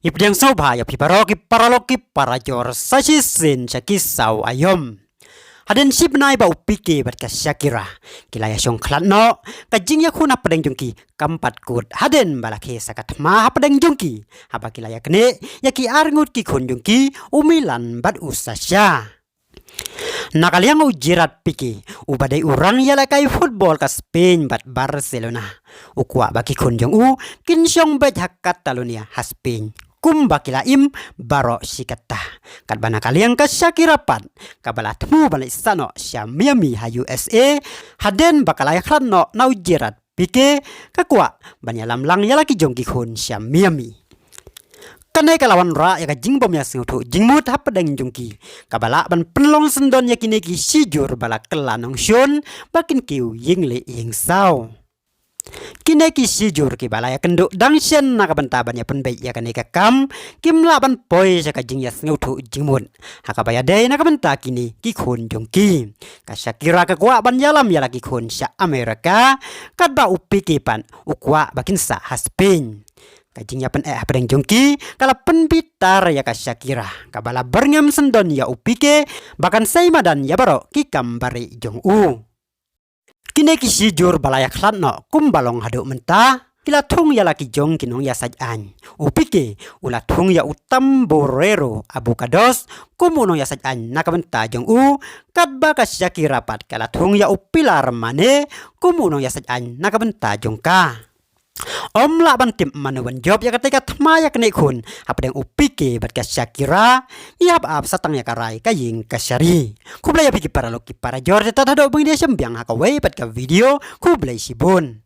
Ipdang sobha ya piparoki paraloki parajor sasisin sakisau ayom. Haden sip nai ba upike bat ka Shakira. Kilaya syong klatno kajing ya kuna pedeng jungki kampat kut haden balake sakat ma pedeng jungki. Haba kilaya kene ya ki arngut ki kun jungki umilan bat usasya. Nakaliang ujirat piki ubadai urang ya lakai football ka Spain bat Barcelona. Ukwa baki kunjung kinsyong bet hak Catalonia ha Spain. Kumbakila im baro sikata kat bana kaliang ka Shakira pat kabala temu balik sano sya Miami ha USA haden bakalaya klanno na ujirat pike kakwa banyalam lang ya laki jongki kun sya Miami. Kanai kalawan ra ya ka jingbom ya singutu jingmut ha pedeng jungki kabala ban penlong sendon ya kini ki sijur bala kelanong syun bakin kiu yingle ying sao. Kini ki sijur ki bala ya kenduk dangsyen na kabentaban ya penbei ya kani ka kam kim laban poi ya ka jing ya singutu jingmut ha ka baya dei na kabenta kini ki kun jungki ka Shakira ka kwa ban yalam ya laki kun sya Amerika kat ba upi kipan ukwa bakin sa ha Spain. Kajingnya pen pedeng jongki kala penbitar ya ka Shakira kabala berngam sendon ya upike bahkan saimadan ya baro ki kambari jong kini ki sijur balaya klatno kumbalong haduk mentah kila tung ya laki jong kinong ya sajan upike ula tung ya utam borero abukados kumunong ya sajan nakabenta jong kadba ka Shakira pat kala tung ya upilar mane kumunong ya sajan nakabenta jong ka. Om la bantim manuan job ya ketika tmaya kene kun apdeng upike bat ka Shakira iap ap satang ya karai kaying kasyari kublay piki para loki para jor tata do bang dia sembiang hakawe bat ka video kublay sibun.